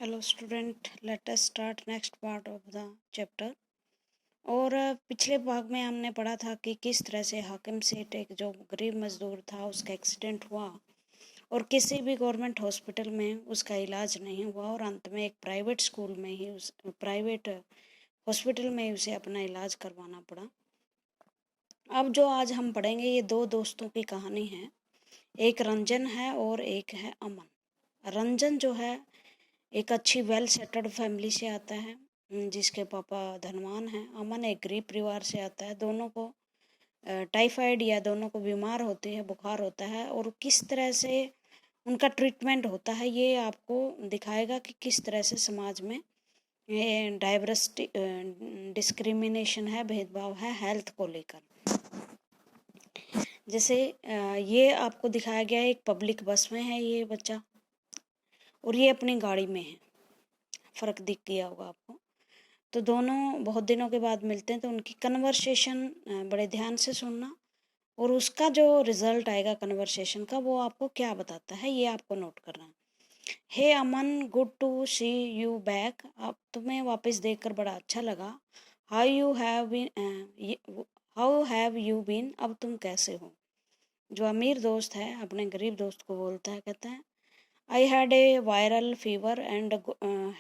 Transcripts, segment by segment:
Hello student, let us start next part of the chapter। और पिछले भाग में हमने पढ़ा था कि किस तरह से हाकिम सेठ एक जो गरीब मजदूर था उसका एक्सीडेंट हुआ और किसी भी गवर्नमेंट हॉस्पिटल में उसका इलाज नहीं हुआ और अंत में एक प्राइवेट स्कूल में ही उस प्राइवेट हॉस्पिटल में ही उसे अपना इलाज करवाना पड़ा। अब जो आज हम पढ़ेंगे ये दो दोस्तों की कहानी है, एक रंजन है और एक है अमन। रंजन जो है एक अच्छी वेल सेटल्ड फैमिली से आता है जिसके पापा धनवान हैं। अमन एक गरीब परिवार से आता है। दोनों को टाइफाइड या दोनों को बीमार होते हैं, बुखार होता है और किस तरह से उनका ट्रीटमेंट होता है ये आपको दिखाएगा कि किस तरह से समाज में ये डाइवर्सिटी डिस्क्रिमिनेशन है, भेदभाव है हेल्थ को लेकर। जैसे ये आपको दिखाया गया है, एक पब्लिक बस में है ये बच्चा और ये अपनी गाड़ी में है। फ़र्क दिख गया होगा आपको। तो दोनों बहुत दिनों के बाद मिलते हैं तो उनकी कन्वर्सेशन बड़े ध्यान से सुनना और उसका जो रिजल्ट आएगा कन्वर्सेशन का वो आपको क्या बताता है ये आपको नोट करना है। Hey Aman, good to see you back. अब तुम्हें वापस देखकर बड़ा अच्छा लगा। How have you been. अब तुम कैसे हो। जो अमीर दोस्त है अपने गरीब दोस्त को बोलता है, कहता है I had a viral fever and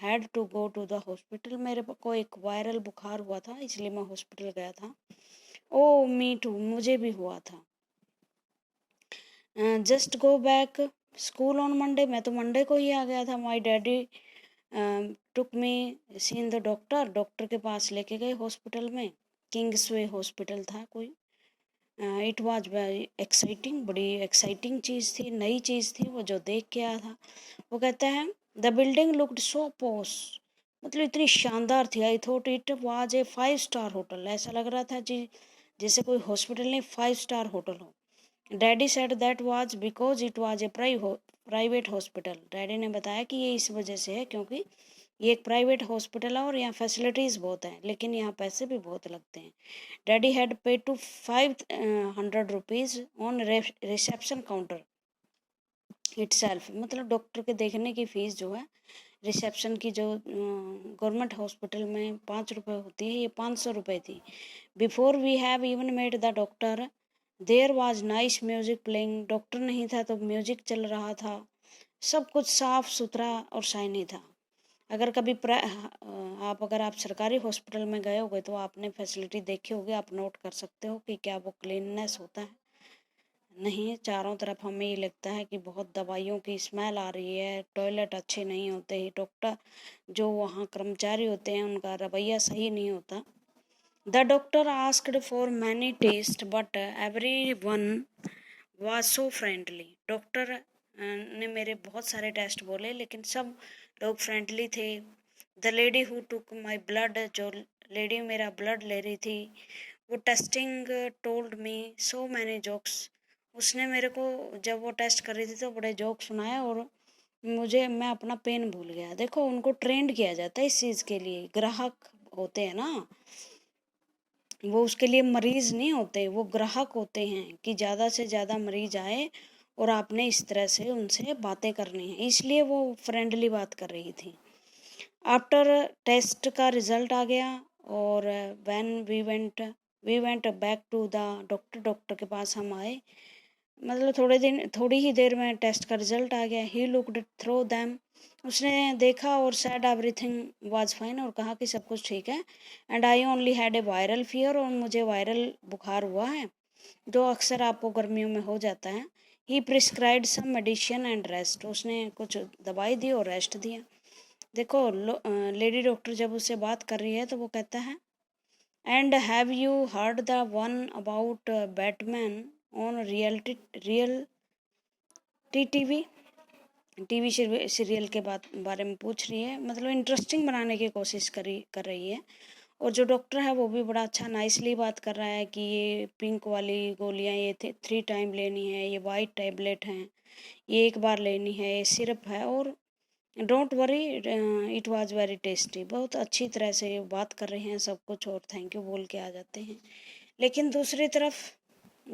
had to go to the hospital। मेरे को एक वायरल बुखार हुआ था इसलिए मैं हॉस्पिटल गया था। ओह मी टू, मुझे भी हुआ था। Just go back school on Monday, मैं तो मंडे को ही आ गया था। My daddy took me seen the doctor, doctor के पास लेके गए हॉस्पिटल में। किंग्सवे हॉस्पिटल था कोई। इट वॉज वेरी एक्साइटिंग, बड़ी एक्साइटिंग चीज़ थी, नई चीज़ थी वो जो देख के आया था। वो कहता है the building looked so posh, मतलब इतनी शानदार थी। I thought it was a 5 star hotel, ऐसा लग रहा था जी जैसे कोई हॉस्पिटल नहीं 5 स्टार होटल हो। Daddy said that was because it was a private hospital. Daddy ने बताया कि ये इस वजह से है क्योंकि ये एक प्राइवेट हॉस्पिटल है और यहाँ फैसिलिटीज़ बहुत हैं लेकिन यहाँ पैसे भी बहुत लगते हैं। Daddy had paid to 500 rupees on reception counter itself, मतलब डॉक्टर के देखने की फ़ीस जो है रिसेप्शन की जो गवर्नमेंट हॉस्पिटल में 5 रुपये होती है ये 500 रुपये थी। Before we have even met the doctor there was nice music playing. Doctor नहीं था तो म्यूज़िक चल रहा था, सब कुछ साफ़ सुथरा और शाइनी था। अगर कभी अगर आप सरकारी हॉस्पिटल में गए होगे तो आपने फैसिलिटी देखी होगी, आप नोट कर सकते हो कि क्या वो क्लीननेस होता है। नहीं, चारों तरफ हमें ये लगता है कि बहुत दवाइयों की स्मेल आ रही है, टॉयलेट अच्छे नहीं होते ही, डॉक्टर जो वहाँ कर्मचारी होते हैं उनका रवैया सही नहीं होता। The doctor asked for many test but everyone was so friendly. Doctor ने मेरे बहुत सारे टेस्ट बोले लेकिन सब लोग फ्रेंडली थे। The lady who took my blood, जो लेडी मेरा ब्लड ले रही थी, वो testing told me so many jokes. उसने मेरे को जब वो टेस्ट कर रही थी तो बड़े जोक सुनाए और मैं अपना पेन भूल गया। देखो उनको ट्रेंड किया जाता है इस चीज़ के लिए, ग्राहक होते हैं ना, वो उसके लिए मरीज़ नहीं होते, वो ग्राहक होते हैं कि ज़्यादा से ज़्यादा मरीज आए और आपने इस तरह से उनसे बातें करनी है, इसलिए वो फ्रेंडली बात कर रही थी। आफ्टर टेस्ट का रिज़ल्ट आ गया और when we went back to the doctor, doctor के पास हम आए, मतलब थोड़ी ही देर में टेस्ट का रिज़ल्ट आ गया। ही लुक्ड थ्रू दैम, उसने देखा और सैड एवरीथिंग वाज फाइन, और कहा कि सब कुछ ठीक है। And I only had a viral fever, और मुझे वायरल बुखार हुआ है जो अक्सर आपको गर्मियों में हो जाता है। He prescribed some medicine and rest, उसने कुछ दवाई दी और रेस्ट दिया। देखो लेडी डॉक्टर जब उससे बात कर रही है तो वो कहता है and have you heard the one about Batman on real TV. TV serial के बारे में पूछ रही है, मतलब इंटरेस्टिंग बनाने की कोशिश कर रही है। और जो डॉक्टर है वो भी बड़ा अच्छा नाइसली बात कर रहा है कि ये पिंक वाली गोलियां ये 3 टाइम लेनी है, ये वाइट टैबलेट हैं, ये एक बार लेनी है, ये सिरप है, और don't worry it was very tasty. बहुत अच्छी तरह से बात कर रहे हैं सब कुछ और थैंक यू बोल के आ जाते हैं। लेकिन दूसरी तरफ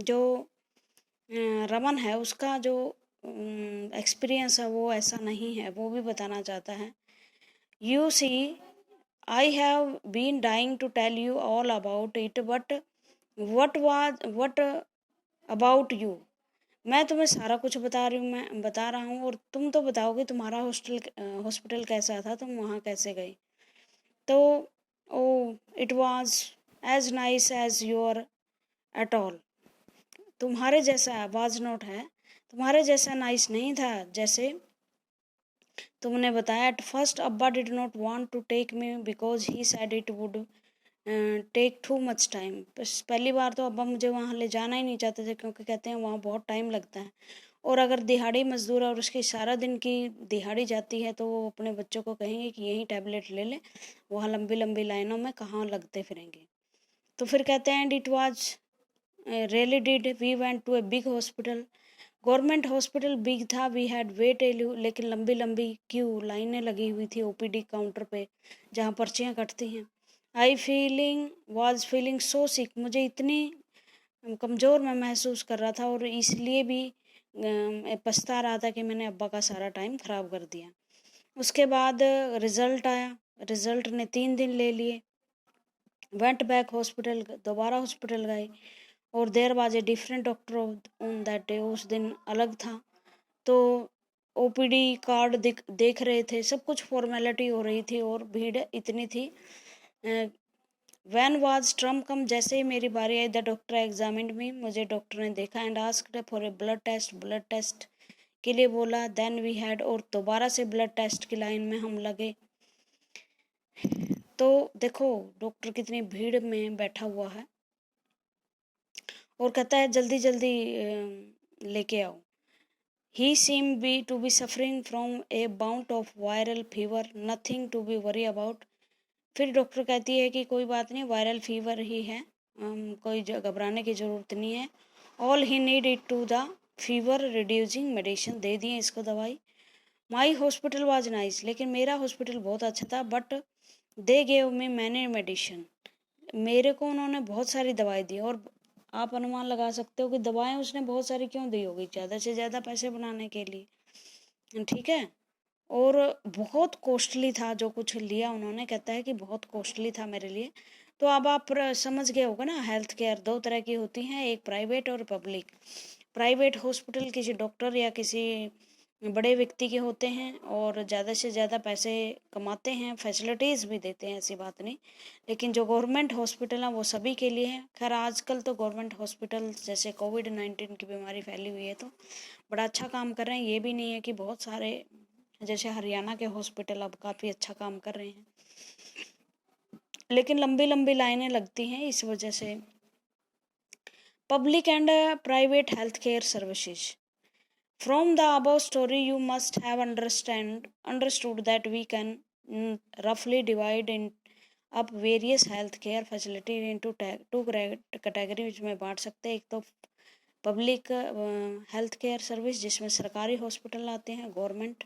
जो रमन है उसका जो एक्सपीरियंस है वो ऐसा नहीं है। वो भी बताना चाहता है You see, I have been dying to tell you all about it, but what about you? मैं तुम्हें सारा कुछ मैं बता रहा हूँ, और तुम तो बताओगे तुम्हारा हॉस्पिटल कैसा था, तुम वहाँ कैसे गई? तो oh it was as nice as your at all. तुम्हारे जैसा वाज नॉट है, तुम्हारे जैसा नाइस नहीं था जैसे तुमने बताया। एट फर्स्ट अब्बा did not want to take me because he said it would take too much time. पहली बार तो अब्बा मुझे वहाँ ले जाना ही नहीं चाहते थे, क्योंकि कहते हैं वहाँ बहुत टाइम लगता है, और अगर दिहाड़ी मजदूर है और उसकी सारा दिन की दिहाड़ी जाती है तो वो अपने बच्चों को कहेंगे कि यही टैबलेट ले ले, वहाँ लंबी लंबी लाइनों में कहाँ लगते फिरेंगे। तो फिर कहते हैं and it was really did we went to a big hospital. Government hospital big था, वी हैड वेट लेकिन लंबी लंबी क्यू लाइनें लगी हुई थी ओपीडी काउंटर पे जहाँ पर्चियाँ कटती हैं। आई वाज फीलिंग सो सिक, मुझे इतनी कमज़ोर मैं महसूस कर रहा था, और इसलिए भी पछता रहा था कि मैंने अब्बा का सारा टाइम ख़राब कर दिया। उसके बाद रिज़ल्ट आया, रिज़ल्ट ने 3 दिन ले लिए। वेंट बैक हॉस्पिटल, दोबारा हॉस्पिटल गए, और there was a different doctor on that day, उस दिन अलग था। तो ओपीडी कार्ड देख रहे थे, सब कुछ फॉर्मेलिटी हो रही थी, और भीड़ इतनी थी। व्हेन वाज ट्रम्प कम, जैसे ही मेरी बारी आई, द डॉक्टर एग्जामिन्ड मी, मुझे डॉक्टर ने देखा, and asked for a blood test के लिए बोला। देन वी हैड, और दोबारा से ब्लड टेस्ट की लाइन में हम लगे। तो देखो डॉक्टर कितनी भीड़ में बैठा हुआ है, और कहता है जल्दी जल्दी लेके आओ। He seemed to be suffering from a bout of viral fever, nothing to be worry about. फिर डॉक्टर कहती है कि कोई बात नहीं, वायरल फीवर ही है, कोई घबराने की ज़रूरत नहीं है। All he need it to the fever reducing medicine, दे दिए इसको दवाई। माई हॉस्पिटल वाज नाइस, लेकिन मेरा हॉस्पिटल बहुत अच्छा था, but they gave me many medicine, मेरे को उन्होंने बहुत सारी दवाई दी। और आप अनुमान लगा सकते हो कि दवाएं उसने बहुत सारी क्यों दी होगी, ज़्यादा से ज़्यादा पैसे बनाने के लिए, ठीक है। और बहुत कॉस्टली था जो कुछ लिया उन्होंने, कहता है कि बहुत कॉस्टली था मेरे लिए। तो अब आप समझ गए होगा ना, हेल्थ केयर 2 तरह की होती हैं, एक प्राइवेट और पब्लिक। प्राइवेट हॉस्पिटल किसी डॉक्टर या किसी बड़े व्यक्ति के होते हैं, और ज़्यादा से ज़्यादा पैसे कमाते हैं, फैसिलिटीज़ भी देते हैं, ऐसी बात नहीं। लेकिन जो गवर्नमेंट हॉस्पिटल हैं वो सभी के लिए हैं। खैर आजकल तो गवर्नमेंट हॉस्पिटल, जैसे कोविड-19 की बीमारी फैली हुई है, तो बड़ा अच्छा काम कर रहे हैं। ये भी नहीं है कि बहुत सारे, जैसे हरियाणा के हॉस्पिटल अब काफ़ी अच्छा काम कर रहे हैं, लेकिन लंबी लंबी लाइनें लगती हैं इस वजह से। Public and private health care services. From the above story, you must have understood that we can roughly divide up various healthcare facilities into two categories में बांट सकते हैं। एक तो पब्लिक हेल्थ केयर सर्विस, जिसमें सरकारी हॉस्पिटल आते हैं, गवर्नमेंट,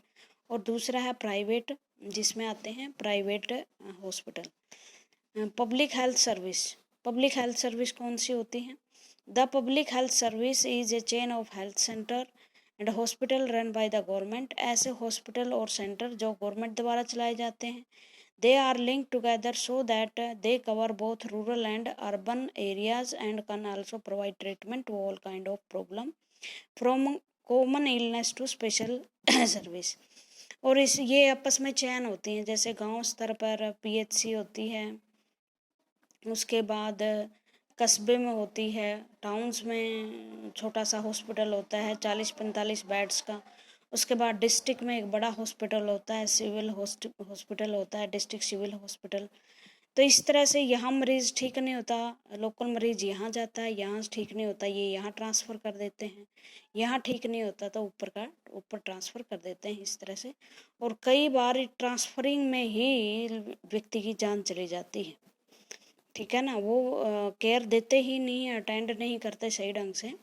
और दूसरा है प्राइवेट, जिसमें आते हैं private hospital. Public health service कौन सी होती हैं? The public health service is a chain of health center and hospital run by the government. ऐसे हॉस्पिटल और सेंटर जो गवर्नमेंट द्वारा चलाए जाते हैं, they are link together so that they cover both rural and urban areas and can also provide treatment to all kind of problem from common illness to special service. और ये आपस में चयन होती हैं, जैसे गांव स्तर पर पीएचसी होती है, उसके बाद कस्बे में होती है, टाउन्स में छोटा सा हॉस्पिटल होता है 40-45 बेड्स का। उसके बाद डिस्ट्रिक्ट में एक बड़ा हॉस्पिटल होता है, सिविल हॉस्पिटल होता है, डिस्ट्रिक्ट सिविल हॉस्पिटल। तो इस तरह से यहाँ मरीज़ ठीक नहीं होता, लोकल मरीज़ यहाँ जाता है, यहाँ ठीक नहीं होता, ये यहाँ ट्रांसफ़र कर देते हैं, यहाँ ठीक नहीं होता तो ऊपर ट्रांसफ़र कर देते हैं, इस तरह से। और कई बार ट्रांसफरिंग में ही व्यक्ति की जान चली जाती है, ठीक है ना। वो केयर देते ही नहीं, अटेंड नहीं करते सही ढंग से।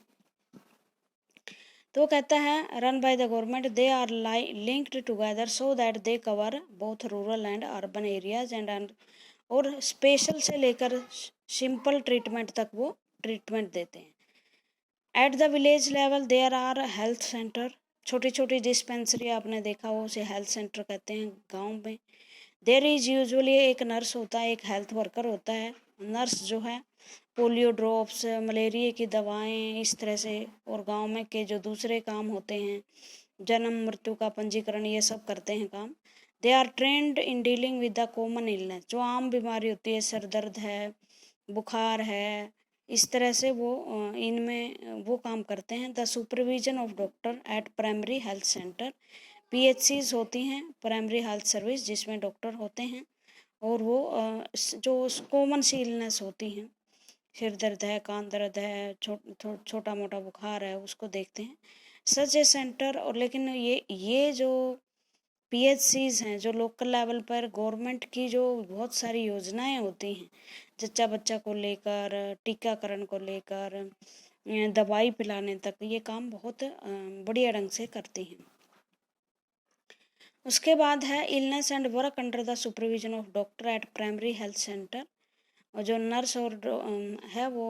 तो कहता है run by the government, they are linked together so that they cover both rural and urban areas and और स्पेशल से लेकर सिंपल ट्रीटमेंट तक वो ट्रीटमेंट देते हैं। At the village level there are health center, छोटी छोटी डिस्पेंसरी आपने देखा हो, उसे हेल्थ सेंटर कहते हैं गाँव में। देयर इज यूजुअली एक नर्स होता है, एक हेल्थ वर्कर होता है। नर्स जो है पोलियो ड्रॉप्स, मलेरिया की दवाएं, इस तरह से, और गांव में के जो दूसरे काम होते हैं, जन्म मृत्यु का पंजीकरण, ये सब करते हैं काम। They are trained in dealing with the common illness, जो आम बीमारी होती है, सर दर्द है, बुखार है, इस तरह से वो इनमें वो काम करते हैं। The supervision of doctor at primary health centre, PHCs होती हैं, प्राइमरी हेल्थ सर्विस, जिसमें डॉक्टर होते हैं, और वो जो कॉमन सी इलनेस होती हैं, सिर दर्द है, कान दर्द है, छोटा मोटा बुखार है, उसको देखते हैं। सच ए सेंटर, और लेकिन ये जो PHCs हैं, जो लोकल लेवल पर गवर्नमेंट की जो बहुत सारी योजनाएं होती हैं, जच्चा बच्चा को लेकर, टीकाकरण को लेकर, दवाई पिलाने तक, ये काम बहुत बढ़िया ढंग से करती हैं। उसके बाद है illness and work under the supervision of doctor at primary health centre, और जो नर्स और है वो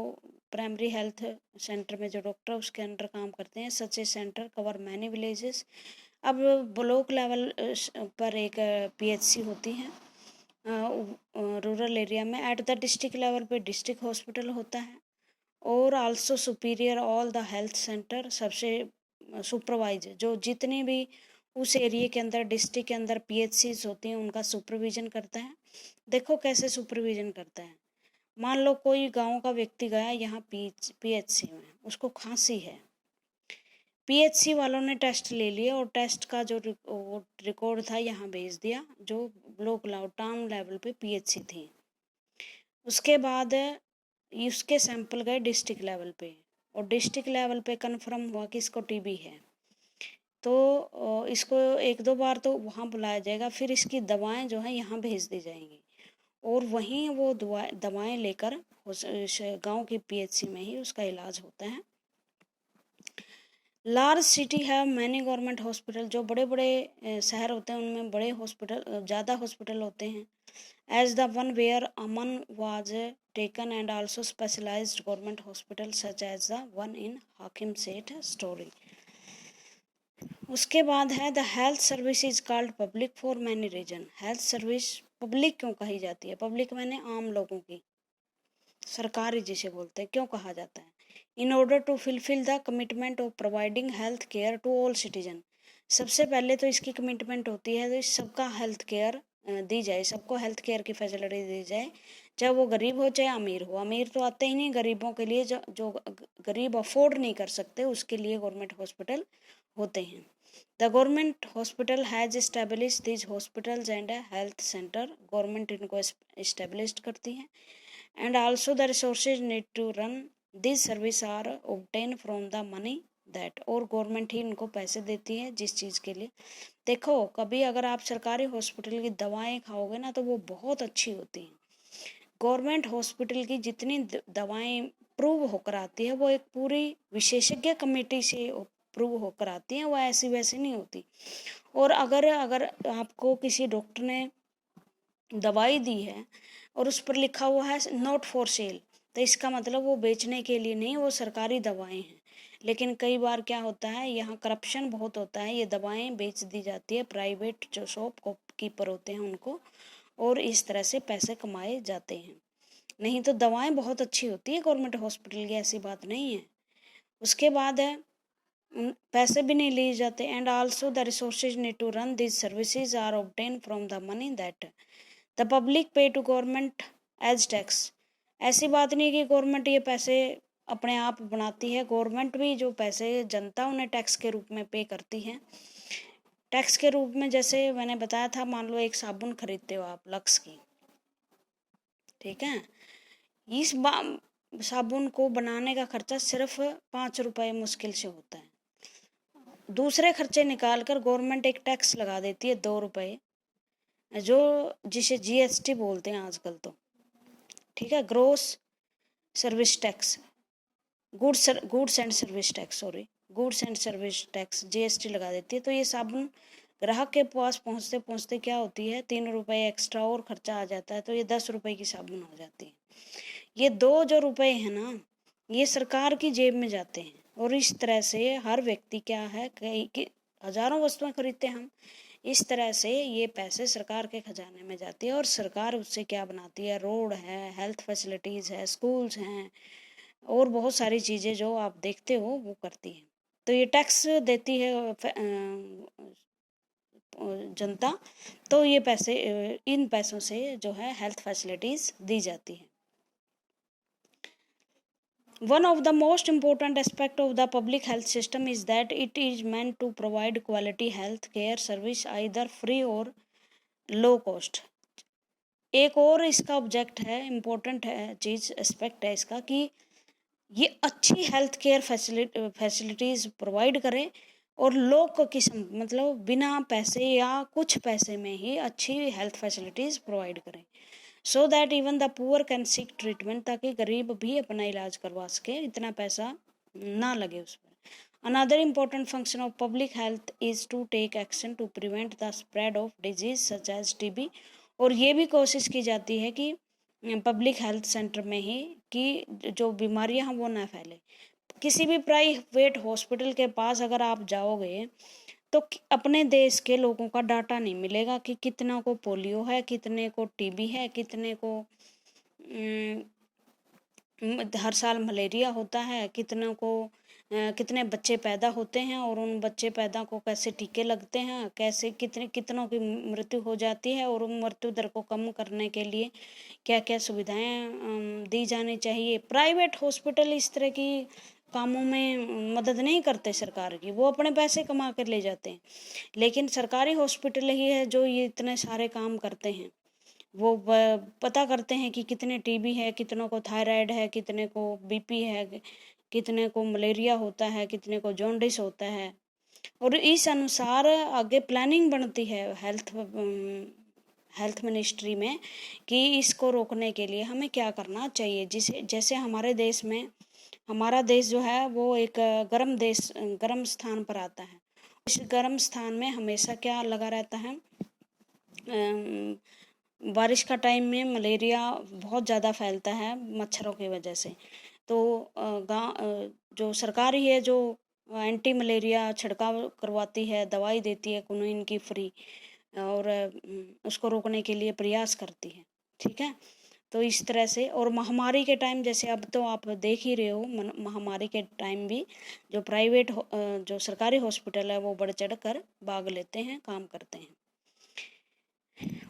प्राइमरी हेल्थ सेंटर में जो डॉक्टर उसके अंडर काम करते हैं। सच ए सेंटर कवर मैनी विलेजेस। अब ब्लॉक लेवल पर एक PHC होती है रूरल एरिया में। एट द डिस्ट्रिक्ट लेवल पे डिस्ट्रिक्ट हॉस्पिटल होता है, और also superior all the health centre, सबसे सुपरवाइज जो जितनी भी उस एरिया के अंदर, डिस्ट्रिक्ट के अंदर PHCs होती हैं, उनका सुपरविजन करता है। देखो कैसे सुपरविजन करता है। मान लो कोई गांव का व्यक्ति गया यहाँ PHC में, उसको खांसी है, PHC वालों ने टेस्ट ले लिए, और टेस्ट का जो रिकॉर्ड था यहाँ भेज दिया, जो ब्लॉक टाउन लेवल पे PHC थी। उसके बाद उसके सैंपल गए डिस्ट्रिक्ट लेवल पे, और डिस्ट्रिक्ट लेवल पे कंफर्म हुआ कि इसको TB है, तो इसको 1-2 बार तो वहाँ बुलाया जाएगा, फिर इसकी दवाएं जो हैं यहाँ भेज दी जाएंगी, और वहीं वो दवाएं लेकर उस गांव की PHC में ही उसका इलाज होता है। लार्ज सिटी है मैनी गवर्नमेंट हॉस्पिटल, जो बड़े बड़े शहर होते हैं उनमें बड़े हॉस्पिटल, ज़्यादा हॉस्पिटल होते हैं। As the one where Aman was taken and also specialised government hospital such as the one in Hakim Seth story. उसके बाद है the health service is called public for many reason. Health service public क्यों कही जाती है? पब्लिक मैंने आम लोगों की, सरकारी जिसे बोलते हैं, क्यों कहा जाता है? In order to fulfil the commitment of providing health care to all citizen. सबसे पहले तो इसकी कमिटमेंट होती है तो सबका हेल्थ केयर दी जाए, सबको हेल्थ केयर की फैसिलिटी दी जाए, चाहे वो गरीब हो चाहे अमीर हो। अमीर तो आते ही नहीं, गरीबों के लिए, जो गरीब अफोर्ड नहीं कर सकते उसके लिए गवर्नमेंट हॉस्पिटल होते हैं। The government hospital has establish this hospitals and health center, government इनको इस्टेब्लिश करती है। And also the resources need to run this service are obtain from the money that, और गवर्नमेंट ही इनको पैसे देती है जिस चीज़ के लिए। देखो कभी अगर आप सरकारी हॉस्पिटल की दवाएं खाओगे ना तो वो बहुत अच्छी होती हैं। गवर्नमेंट हॉस्पिटल की जितनी दवाएं प्रूव होकर आती है वो एक पूरी विशेषज्ञ कमेटी से प्रूव होकर आती हैं, वो ऐसी वैसी नहीं होती। और अगर आपको किसी डॉक्टर ने दवाई दी है और उस पर लिखा हुआ है नॉट फॉर सेल, तो इसका मतलब वो बेचने के लिए नहीं, वो सरकारी दवाएं हैं। लेकिन कई बार क्या होता है, यहाँ करप्शन बहुत होता है, ये दवाएं बेच दी जाती है प्राइवेट जो शॉप कीपर होते हैं उनको, और इस तरह से पैसे कमाए जाते हैं। नहीं तो दवाएं बहुत अच्छी होती है गवर्नमेंट हॉस्पिटल की, ऐसी बात नहीं है। उसके बाद है पैसे भी नहीं लिए जाते। And also the resources need to run this services are obtain from the money that the public pay to government as tax. ऐसी बात नहीं कि गवर्नमेंट ये पैसे अपने आप बनाती है, गवर्नमेंट भी जो पैसे जनता उन्हें टैक्स के रूप में पे करती है। टैक्स के रूप में जैसे मैंने बताया था, मान लो एक साबुन खरीदते हो आप लक्स की, ठीक है, इस साबुन को बनाने का खर्चा सिर्फ 5 रुपये मुश्किल से होता है। दूसरे खर्चे निकाल कर गवर्नमेंट एक टैक्स लगा देती है 2 रुपये, जो जिसे GST बोलते हैं आजकल तो, ठीक है, gross service tax, goods and service tax, sorry, goods and service tax, GST लगा देती है। तो ये साबुन ग्राहक के पास पहुंचते पहुंचते क्या होती है, 3 रुपये एक्स्ट्रा और खर्चा आ जाता है, तो ये 10 रुपये की साबुन हो जाती है। ये 2 जो रुपये हैं ना, ये सरकार की जेब में जाते हैं। और इस तरह से हर व्यक्ति क्या है, कई हजारों वस्तुएं खरीदते हैं हम, इस तरह से ये पैसे सरकार के खजाने में जाती है और सरकार उससे क्या बनाती है, रोड है, हेल्थ फैसिलिटीज़ है, स्कूल्स हैं और बहुत सारी चीज़ें जो आप देखते हो वो करती है। तो ये टैक्स देती है जनता, तो ये पैसे इन पैसों से जो है हेल्थ फैसिलिटीज़ दी जाती है। One of the most important aspect of the public health system is that it is meant to provide quality health care service either free or low cost. एक और इसका ऑब्जेक्ट है, इम्पोर्टेंट है चीज़, aspect है इसका कि ये अच्छी हेल्थ केयर फैसिलिटीज़ प्रोवाइड करें और लो किस्म मतलब बिना पैसे या कुछ पैसे में ही अच्छी हेल्थ फैसिलिटीज़ प्रोवाइड करें, so that even the poor can seek treatment, ताकि गरीब भी अपना इलाज करवा सके, इतना पैसा ना लगे उस पर। Another important function of public health is to take action to prevent the spread of disease such as TB, और ये भी कोशिश की जाती है कि पब्लिक हेल्थ सेंटर में ही कि जो बीमारियां हैं वो ना फैले। किसी भी प्राइवेट हॉस्पिटल के पास अगर आप जाओगे तो अपने देश के लोगों का डाटा नहीं मिलेगा कि कितना को पोलियो है, कितने को टीबी है, कितने को हर साल मलेरिया होता है, कितने बच्चे पैदा होते हैं और उन बच्चे पैदा को कैसे टीके लगते हैं, कैसे कितनों की मृत्यु हो जाती है और उन मृत्यु दर को कम करने के लिए क्या क्या सुविधाएं दी जानी चाहिए। प्राइवेट हॉस्पिटल इस तरह की कामों में मदद नहीं करते सरकार की, वो अपने पैसे कमा कर ले जाते हैं, लेकिन सरकारी हॉस्पिटल ही है जो ये इतने सारे काम करते हैं। वो पता करते हैं कि कितने टीबी है, कितनों को थायराइड है, कितने को बीपी है, कितने को मलेरिया होता है, कितने को जॉन्डिस होता है, और इस अनुसार आगे प्लानिंग बनती है हेल्थ मिनिस्ट्री में कि इसको रोकने के लिए हमें क्या करना चाहिए। जैसे हमारे देश में, हमारा देश जो है वो एक गर्म स्थान पर आता है। इस गर्म स्थान में हमेशा क्या लगा रहता है, बारिश का टाइम में मलेरिया बहुत ज़्यादा फैलता है मच्छरों की वजह से। तो जो सरकार ही है जो एंटी मलेरिया छिड़काव करवाती है, दवाई देती है क्विनोइन की फ्री, और उसको रोकने के लिए प्रयास करती है। ठीक है, तो इस तरह से, और महामारी के टाइम जैसे अब तो आप देख ही रहे हो, महामारी के टाइम भी जो प्राइवेट जो सरकारी हॉस्पिटल है वो बढ़ चढ़ कर भाग लेते हैं, काम करते हैं।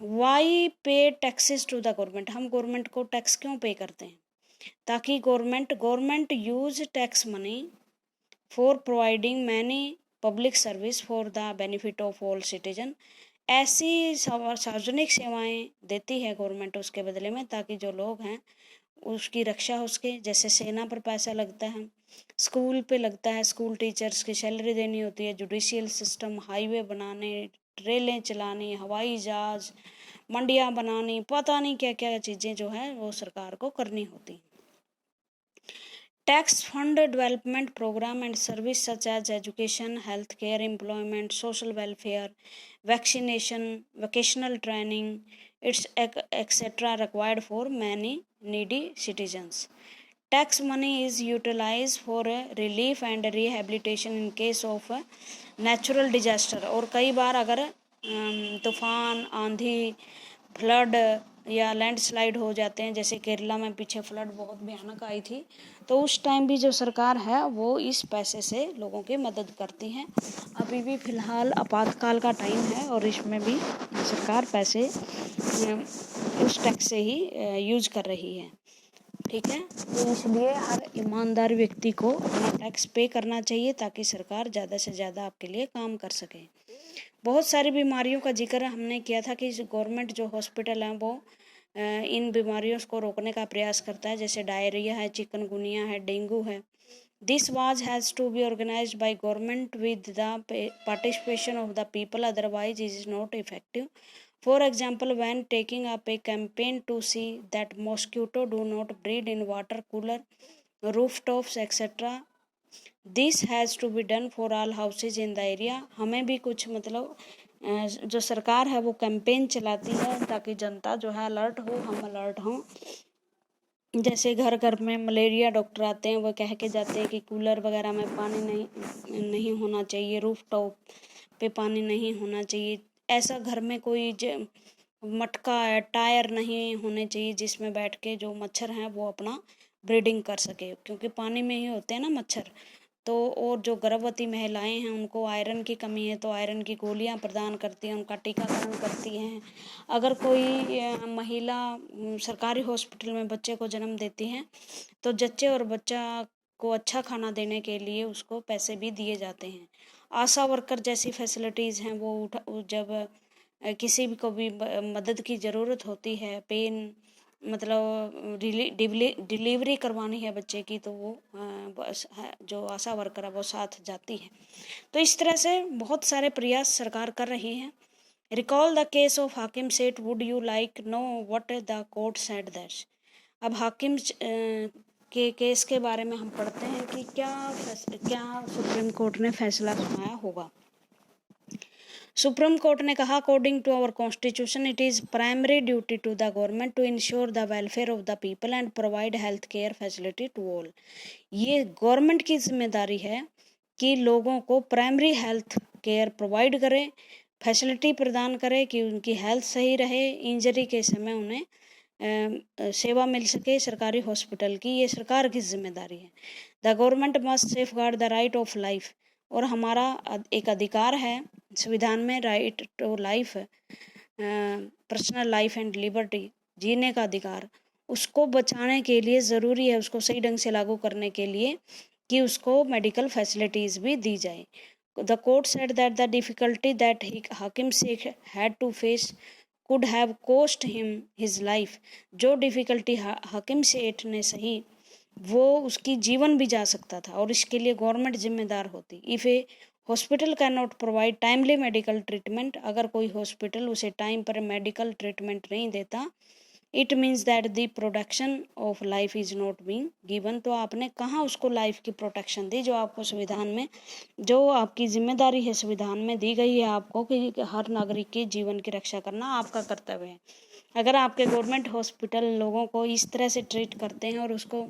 वाई पे टैक्सेस टू द गवर्नमेंट, हम गवर्नमेंट को टैक्स क्यों पे करते हैं, ताकि government use tax money for providing many public service for the benefit of all citizen. ऐसी सार्वजनिक सेवाएं देती है गवर्नमेंट उसके बदले में, ताकि जो लोग हैं उसकी रक्षा हो सके। जैसे सेना पर पैसा लगता है, स्कूल पे लगता है, स्कूल टीचर्स की सैलरी देनी होती है, जुडिशियल सिस्टम, हाईवे बनाने, ट्रेनें चलानी, हवाई जहाज, मंडियाँ बनानी, पता नहीं क्या क्या चीज़ें जो है वो सरकार को करनी होती। Tax fund development programme and service such as education, health care, employment, social welfare, vaccination, vocational training, it's etcetera required for many needy citizens. Tax money is utilise for relief and rehabilitation in case of natural disaster, और कई बार अगर तूफान, आंधी, flood या landslide हो जाते हैं, जैसे केरला में पीछे फ्लड बहुत भयानक आई थी, तो उस टाइम भी जो सरकार है वो इस पैसे से लोगों की मदद करती है। अभी भी फ़िलहाल आपातकाल का टाइम है और इसमें भी सरकार पैसे उस टैक्स से ही यूज कर रही है। ठीक है, तो इसलिए हर ईमानदार व्यक्ति को अपना टैक्स पे करना चाहिए ताकि सरकार ज़्यादा से ज़्यादा आपके लिए काम कर सके। बहुत सारी बीमारियों का जिक्र हमने किया था कि गवर्नमेंट जो हॉस्पिटल हैं वो इन बीमारियों को रोकने का प्रयास करता है, जैसे डायरिया है, चिकनगुनिया है, डेंगू है। This was has to be organised by government with the participation of the people, otherwise is not effective. For example, when taking up a campaign to see that mosquito do not breed in water cooler, rooftops, etc. This has to be done for all houses in the area. हमें भी कुछ मतलब जो सरकार है वो campaign चलाती है ताकि जनता जो है अलर्ट हो, हम अलर्ट हों। जैसे घर घर में मलेरिया डॉक्टर आते हैं, वो कह के जाते हैं कि कूलर वगैरह में पानी नहीं होना चाहिए, रूफ टॉप पे पानी नहीं होना चाहिए, ऐसा घर में कोई मटका है, टायर नहीं होने चाहिए जिसमें बैठ के जो मच्छर हैं वो अपना ब्रीडिंग कर सके, क्योंकि पानी में ही होते हैं ना मच्छर। तो और जो गर्भवती महिलाएं हैं उनको आयरन की कमी है तो आयरन की गोलियां प्रदान करती हैं, उनका टीकाकरण करती हैं। अगर कोई महिला सरकारी हॉस्पिटल में बच्चे को जन्म देती हैं तो जच्चे और बच्चा को अच्छा खाना देने के लिए उसको पैसे भी दिए जाते हैं। आशा वर्कर जैसी फैसिलिटीज़ हैं वो जब किसी भी को भी मदद की ज़रूरत होती है, पेन मतलब डिलीवरी करवानी है बच्चे की, तो वो जो आशा वर्कर है वो साथ जाती है। तो इस तरह से बहुत सारे प्रयास सरकार कर रही है। रिकॉल द केस ऑफ हाकिम सेठ, would you like know what the court said that. अब हाकिम के केस के बारे में हम पढ़ते हैं कि क्या सुप्रीम कोर्ट ने फैसला सुनाया होगा। सुप्रीम कोर्ट ने कहा, according to our constitution it is primary duty to the government to ensure the welfare of the people and provide health care facility to all. ये गवर्नमेंट की जिम्मेदारी है कि लोगों को प्राइमरी हेल्थ केयर प्रोवाइड करे, फैसिलिटी प्रदान करे कि उनकी हेल्थ सही रहे, इंजरी के समय उन्हें सेवा मिल सके सरकारी हॉस्पिटल की। ये सरकार की जिम्मेदारी है। The government must safeguard the right of life, और हमारा एक अधिकार है संविधान में, right to life, personal life and liberty, जीने का अधिकार, उसको बचाने के लिए ज़रूरी है, उसको सही ढंग से लागू करने के लिए कि उसको मेडिकल फैसिलिटीज़ भी दी जाए। The court said that the difficulty that Hakim Sheikh had to face could have cost him his life. जो डिफ़िकल्टी हाकिम सेठ ने सही वो उसकी जीवन भी जा सकता था, और इसके लिए गवर्नमेंट जिम्मेदार होती। If A hospital can not provide timely medical treatment, अगर कोई हॉस्पिटल उसे टाइम पर मेडिकल ट्रीटमेंट नहीं देता, it means that the protection of life is not being given. तो आपने कहाँ उसको लाइफ की प्रोटेक्शन दी, जो आपको संविधान में, जो आपकी जिम्मेदारी है संविधान में दी गई है आपको कि हर नागरिक के जीवन की रक्षा करना आपका कर्तव्य है। अगर आपके गवर्नमेंट हॉस्पिटल लोगों को इस तरह से ट्रीट करते हैं और उसको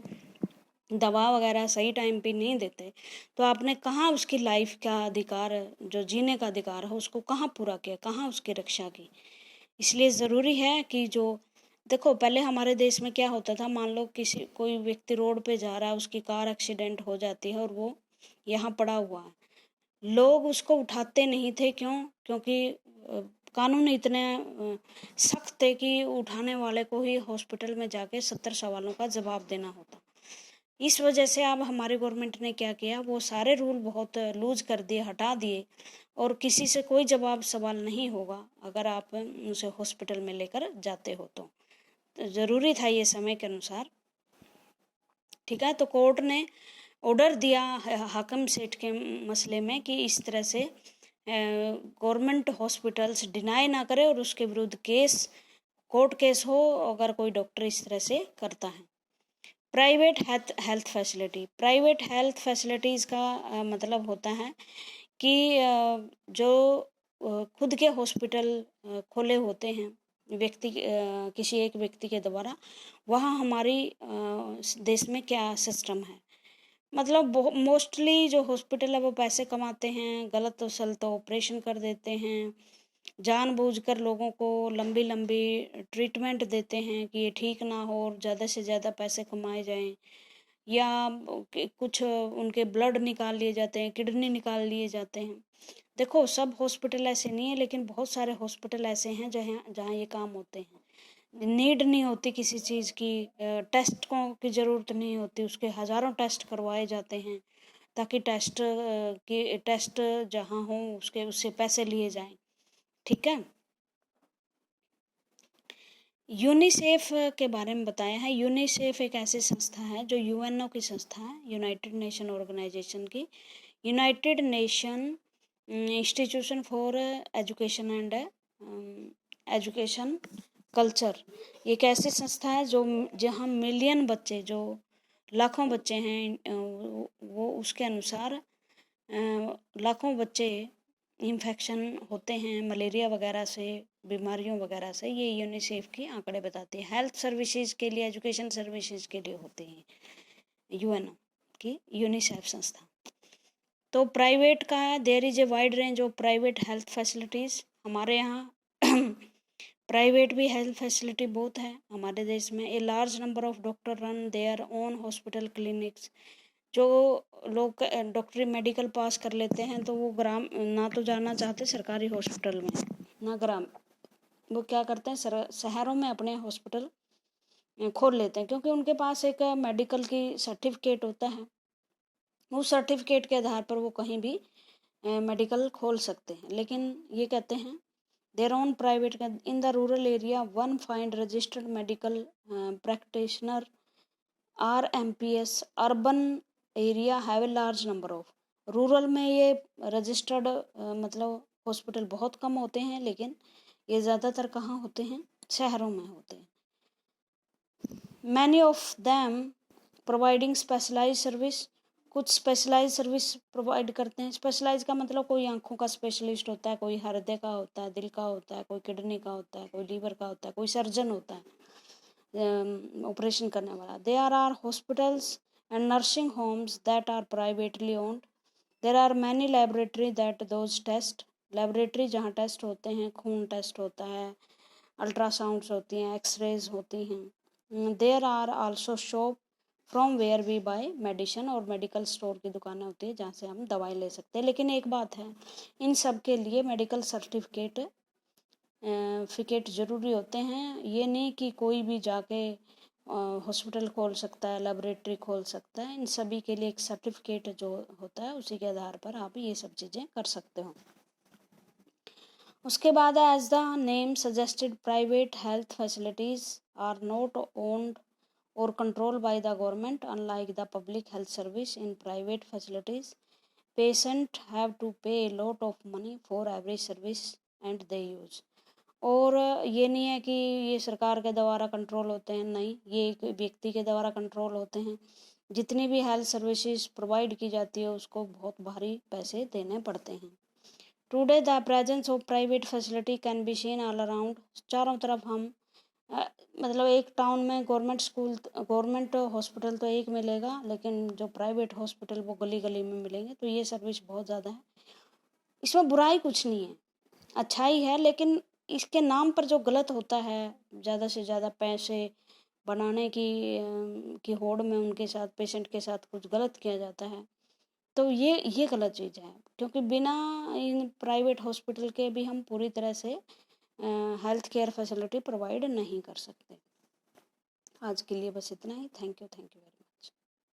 दवा वगैरह सही टाइम पे नहीं देते, तो आपने कहाँ उसकी लाइफ का अधिकार, जो जीने का अधिकार है, उसको कहाँ पूरा किया, कहाँ उसकी रक्षा की। इसलिए ज़रूरी है कि जो देखो, पहले हमारे देश में क्या होता था, मान लो कोई व्यक्ति रोड पे जा रहा है, उसकी कार एक्सीडेंट हो जाती है और वो यहाँ पड़ा हुआ है, लोग उसको उठाते नहीं थे। क्यों? क्योंकि कानून इतने सख्त थे कि उठाने वाले को ही हॉस्पिटल में जाके 70 सवालों का जवाब देना होता। इस वजह से अब हमारी गवर्नमेंट ने क्या किया, वो सारे रूल बहुत लूज कर दिए, हटा दिए, और किसी से कोई जवाब सवाल नहीं होगा अगर आप उसे हॉस्पिटल में लेकर जाते हो तो ज़रूरी था ये समय के अनुसार। ठीक है, तो कोर्ट ने ऑर्डर दिया हाकिम सेठ के मसले में कि इस तरह से गवर्नमेंट हॉस्पिटल्स डिनाई ना करे और उसके विरुद्ध कोर्ट केस हो अगर कोई डॉक्टर इस तरह से करता है। Private health facility, private health facilities का मतलब होता है कि जो खुद के हॉस्पिटल खोले होते हैं किसी एक व्यक्ति के द्वारा, वहाँ हमारी देश में क्या सिस्टम है, मतलब मोस्टली जो हॉस्पिटल है वो पैसे कमाते हैं, गलत सलत ऑपरेशन कर देते हैं, जानबूझकर लोगों को लंबी लंबी ट्रीटमेंट देते हैं कि ये ठीक ना हो और ज़्यादा से ज़्यादा पैसे कमाए जाएं, या कुछ उनके ब्लड निकाल लिए जाते हैं, किडनी निकाल लिए जाते हैं। देखो, सब हॉस्पिटल ऐसे नहीं है, लेकिन बहुत सारे हॉस्पिटल ऐसे हैं जहाँ ये काम होते हैं। नीड नहीं होती किसी चीज़ की, टेस्टों की ज़रूरत नहीं होती, उसके हज़ारों टेस्ट करवाए जाते हैं ताकि टेस्ट जहाँ हों उससे पैसे लिए जाएं। ठीक है, यूनिसेफ के बारे में बताया है। यूनिसेफ एक ऐसी संस्था है जो यूएनओ की संस्था है, यूनाइटेड नेशन ऑर्गेनाइजेशन की, United nation institution for education and education culture. एक ऐसी संस्था है जो जहाँ मिलियन बच्चे, जो लाखों बच्चे हैं, वो उसके अनुसार लाखों बच्चे इन्फेक्शन होते हैं मलेरिया वगैरह से, बीमारियों वगैरह से। ये यूनिसेफ की आंकड़े बताती है। हेल्थ सर्विसेज के लिए, एजुकेशन सर्विसेज के लिए होती हैं यूएनओ की यूनिसेफ संस्था। तो प्राइवेट का there is a wide range of private health facilities. हमारे यहाँ प्राइवेट भी हेल्थ फैसिलिटी बहुत है हमारे देश में। A large number of doctor run their own hospital clinics. जो लोग डॉक्टरी मेडिकल पास कर लेते हैं तो वो ग्राम ना तो जाना चाहते सरकारी हॉस्पिटल में, ना ग्राम, वो क्या करते हैं शहरों में अपने हॉस्पिटल खोल लेते हैं, क्योंकि उनके पास एक मेडिकल की सर्टिफिकेट होता है। उस सर्टिफिकेट के आधार पर वो कहीं भी मेडिकल खोल सकते हैं। लेकिन ये कहते हैं their own private in the rural area one find registered medical practitioner RMPS urban area have a large number of. Rural में ये रजिस्टर्ड मतलब हॉस्पिटल बहुत कम होते हैं, लेकिन ये ज़्यादातर कहाँ होते हैं, शहरों में होते हैं। Many of them providing specialise service, कुछ स्पेशलाइज सर्विस प्रोवाइड करते हैं। स्पेशलाइज का मतलब कोई आंखों का स्पेशलिस्ट होता है, कोई हृदय का होता है, दिल का होता है, कोई किडनी का होता है, कोई लीवर का होता है, कोई सर्जन होता है ऑपरेशन करने वाला। There are hospitals and nursing homes that are privately owned. There are many laboratory that does test, laboratory जहाँ टेस्ट होते हैं, खून टेस्ट होता है, अल्ट्रासाउंड्स होती हैं, एक्सरेज होती हैं। There are also shop from where we buy medicine, और मेडिकल स्टोर की दुकानें होती है जहाँ से हम दवाई ले सकते हैं। लेकिन एक बात है, इन सब के लिए मेडिकल सर्टिफिकेट ज़रूरी होते हैं। ये नहीं कि कोई भी जाके हॉस्पिटल खोल सकता है, लेबोरेटरी खोल सकता है। इन सभी के लिए एक सर्टिफिकेट जो होता है उसी के आधार पर आप ये सब चीज़ें कर सकते हो। उसके बाद as the name suggested private health facilities are not owned or controlled by the government. Unlike the public health service in private facilities, patients have to pay a lot of money for every service and they use. और ये नहीं है कि ये सरकार के द्वारा control होते हैं, नहीं, ये एक व्यक्ति के द्वारा कंट्रोल होते हैं। जितनी भी हेल्थ सर्विसेज प्रोवाइड की जाती है उसको बहुत भारी पैसे देने पड़ते हैं। Today the presence of private facility can be seen all around. चारों तरफ हम मतलब एक टाउन में गवर्नमेंट हॉस्पिटल तो एक मिलेगा, लेकिन जो प्राइवेट हॉस्पिटल वो गली गली में मिलेंगे। तो ये सर्विस बहुत ज़्यादा है, इसमें बुराई कुछ नहीं है, अच्छाई है। लेकिन इसके नाम पर जो गलत होता है, ज़्यादा से ज़्यादा पैसे बनाने की होड़ में उनके साथ, पेशेंट के साथ कुछ गलत किया जाता है, तो ये गलत चीज़ है। क्योंकि बिना इन प्राइवेट हॉस्पिटल के भी हम पूरी तरह से हेल्थ केयर फैसिलिटी प्रोवाइड नहीं कर सकते। आज के लिए बस इतना ही। Thank you very much.